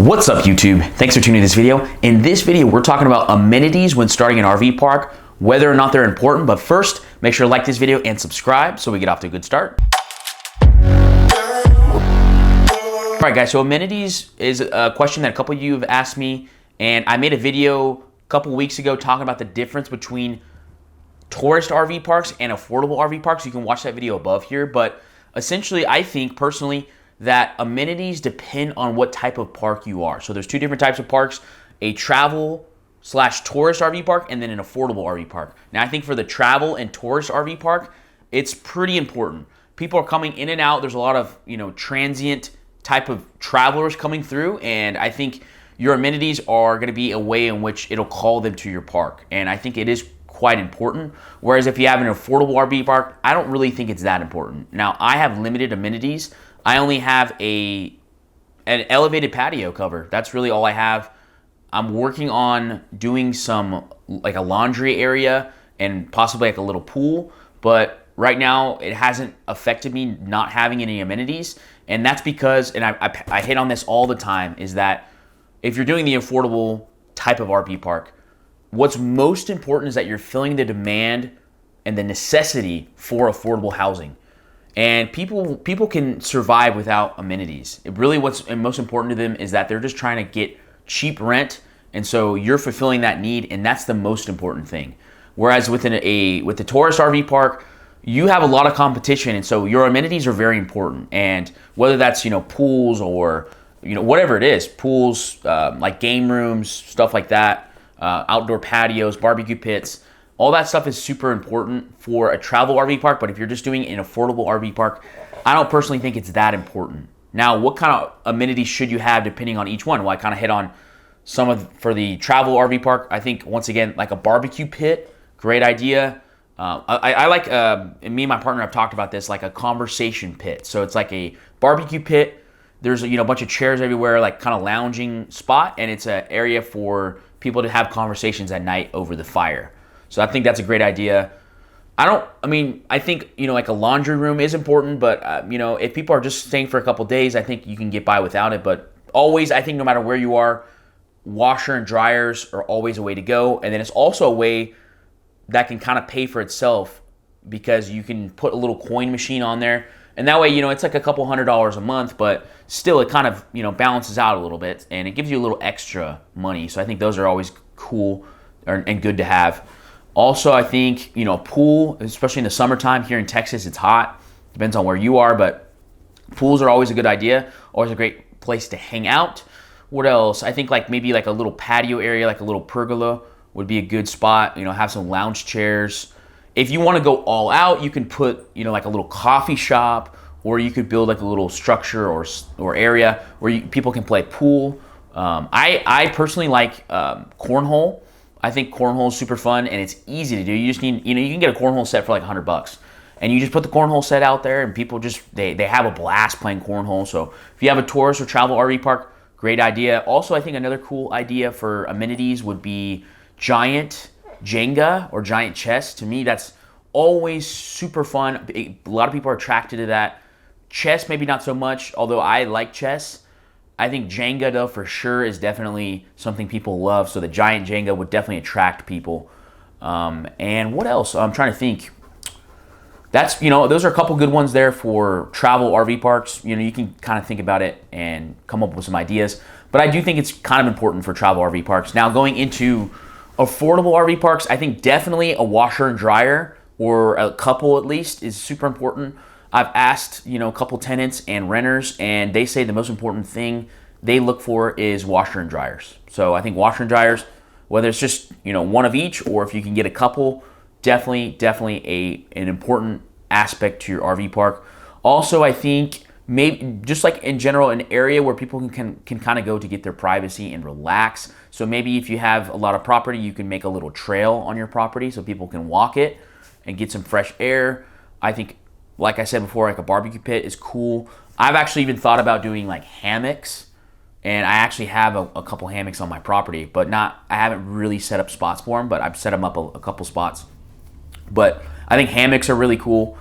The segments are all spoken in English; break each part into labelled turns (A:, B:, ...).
A: What's up, YouTube? Thanks for tuning in this video. In this video, we're talking about amenities when starting an RV park, whether or not they're important. But first, make sure to like this video and subscribe so we get off to a good start. All right, guys, so amenities is a question that a couple of you have asked me, and I made a video a couple weeks ago talking about the difference between tourist RV parks and affordable RV parks. You can watch that video above here, but essentially, I think personally that amenities depend on what type of park you are. So there's two different types of parks: a travel/tourist RV park and then an affordable RV park. Now, I think for the travel and tourist RV park, it's pretty important. People are coming in and out. There's a lot of, transient type of travelers coming through, and I think your amenities are going to be a way in which it'll call them to your park. And I think it is quite important. Whereas if you have an affordable RV park, I don't really think it's that important. Now, I have limited amenities. I only have an elevated patio cover. That's really all I have. I'm working on doing some, like a laundry area and possibly like a little pool, but right now it hasn't affected me not having any amenities. And that's because, and I hit on this all the time, is that if you're doing the affordable type of RV park, what's most important is that you're filling the demand and the necessity for affordable housing. And people can survive without amenities. It really, what's most important to them is that they're just trying to get cheap rent, and so you're fulfilling that need, and that's the most important thing. Whereas with the tourist RV park, you have a lot of competition, and so your amenities are very important. And whether that's pools or whatever it is, pools, like game rooms, stuff like that, outdoor patios, barbecue pits. All that stuff is super important for a travel RV park, but if you're just doing an affordable RV park, I don't personally think it's that important. Now, what kind of amenities should you have depending on each one? Well, I kind of hit on for the travel RV park. I think, once again, like a barbecue pit, great idea. I like, and me and my partner have talked about this, like a conversation pit. So it's like a barbecue pit. There's a bunch of chairs everywhere, like kind of lounging spot, and it's an area for people to have conversations at night over the fire. So I think that's a great idea. I think, like a laundry room is important, but, if people are just staying for a couple days, I think you can get by without it. But always, I think no matter where you are, washer and dryers are always a way to go. And then it's also a way that can kind of pay for itself because you can put a little coin machine on there. And that way, it's like a couple $100s a month, but still it kind of, balances out a little bit and it gives you a little extra money. So I think those are always cool and good to have. Also, I think, pool, especially in the summertime here in Texas, it's hot. Depends on where you are, but pools are always a good idea. Always a great place to hang out. What else? I think maybe a little patio area, like a little pergola would be a good spot. Have some lounge chairs. If you want to go all out, you can put, like a little coffee shop, or you could build like a little structure or area where people can play pool. I personally like cornhole. I think cornhole is super fun and it's easy to do. You just need, you can get a cornhole set for like $100, and you just put the cornhole set out there, and people just they have a blast playing cornhole. So if you have a tourist or travel RV park, great idea. Also, I think another cool idea for amenities would be giant Jenga or giant chess. To me, that's always super fun. A lot of people are attracted to that. Chess, maybe not so much, although I like chess. I think Jenga, though, for sure is definitely something people love. So the giant Jenga would definitely attract people. And what else? I'm trying to think. That's, those are a couple good ones there for travel RV parks. You can kind of think about it and come up with some ideas. But I do think it's kind of important for travel RV parks. Now, going into affordable RV parks, I think definitely a washer and dryer, or a couple at least, is super important. I've asked, a couple tenants and renters, and they say the most important thing they look for is washer and dryers. So I think washer and dryers, whether it's just, one of each, or if you can get a couple, definitely an important aspect to your RV park. Also, I think maybe just like in general, an area where people can kind of go to get their privacy and relax. So maybe if you have a lot of property, you can make a little trail on your property so people can walk it and get some fresh air. I think, like I said before, like a barbecue pit is cool. I've actually even thought about doing like hammocks, and I actually have a couple hammocks on my property, but I haven't really set up spots for them, but I've set them up a couple spots. But I think hammocks are really cool.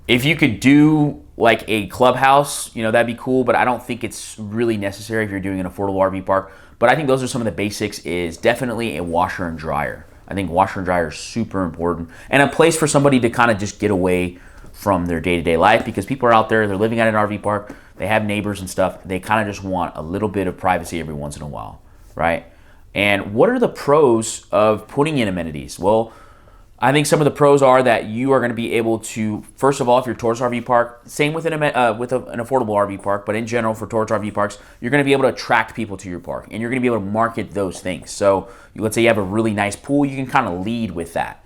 A: If you could do like a clubhouse, that'd be cool, but I don't think it's really necessary if you're doing an affordable RV park. But I think those are some of the basics. Is definitely a washer and dryer. I think washer and dryer is super important, and a place for somebody to kind of just get away from their day-to-day life, because people are out there, they're living at an RV park, they have neighbors and stuff, they kind of just want a little bit of privacy every once in a while, right? And what are the pros of putting in amenities? Well, I think some of the pros are that you are going to be able to, first of all, if you're a tourist RV park, same with an affordable RV park, but in general for tourist RV parks, you're going to be able to attract people to your park, and you're going to be able to market those things. So let's say you have a really nice pool, you can kind of lead with that.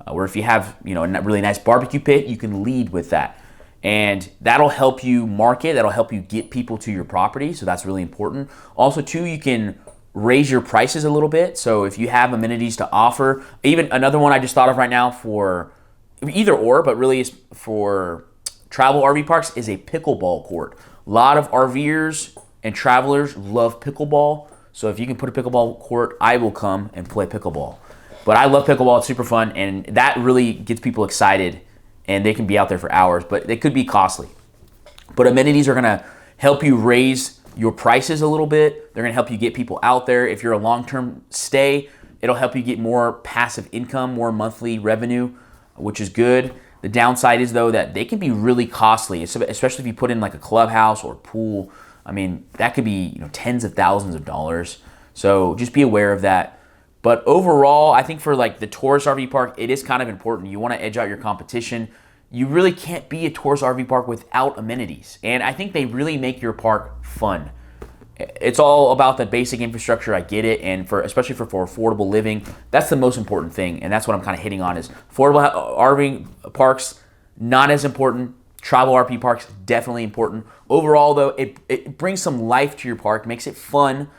A: Or if you have a really nice barbecue pit, you can lead with that. And that'll help you market, that'll help you get people to your property, so that's really important. Also too, you can raise your prices a little bit. So if you have amenities to offer, even another one I just thought of right now for either or, but really is for travel RV parks, is a pickleball court. A lot of RVers and travelers love pickleball. So if you can put a pickleball court, I will come and play pickleball. But I love pickleball, it's super fun, and that really gets people excited, and they can be out there for hours, but they could be costly. But amenities are gonna help you raise your prices a little bit. They're gonna help you get people out there. If you're a long-term stay, it'll help you get more passive income, more monthly revenue, which is good. The downside is though that they can be really costly, especially if you put in like a clubhouse or pool. I mean, that could be tens of thousands of dollars. So just be aware of that. But overall, I think for like the tourist RV park, it is kind of important. You want to edge out your competition. You really can't be a tourist RV park without amenities. And I think they really make your park fun. It's all about the basic infrastructure, I get it, and especially for affordable living, that's the most important thing, and that's what I'm kind of hitting on is affordable RV parks, not as important. Travel RV parks, definitely important. Overall though, it brings some life to your park, makes it fun,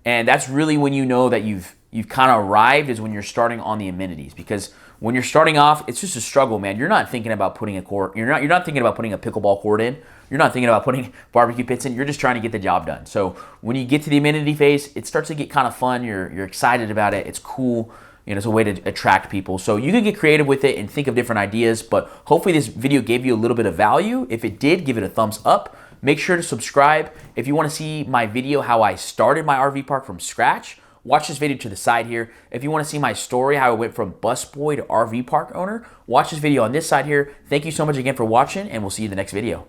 A: and that's really when you know that you've kind of arrived, is when you're starting on the amenities. Because when you're starting off, it's just a struggle, man. You're not thinking about putting a court, you're not thinking about putting a pickleball court in, you're not thinking about putting barbecue pits in, you're just trying to get the job done. So when you get to the amenity phase, it starts to get kind of fun, you're excited about it, it's cool, it's a way to attract people. So you can get creative with it and think of different ideas, but hopefully this video gave you a little bit of value. If it did, give it a thumbs up. Make sure to subscribe. If you want to see my video, how I started my RV park from scratch, watch this video to the side here. If you want to see my story, how I went from busboy to RV park owner, watch this video on this side here. Thank you so much again for watching, and we'll see you in the next video.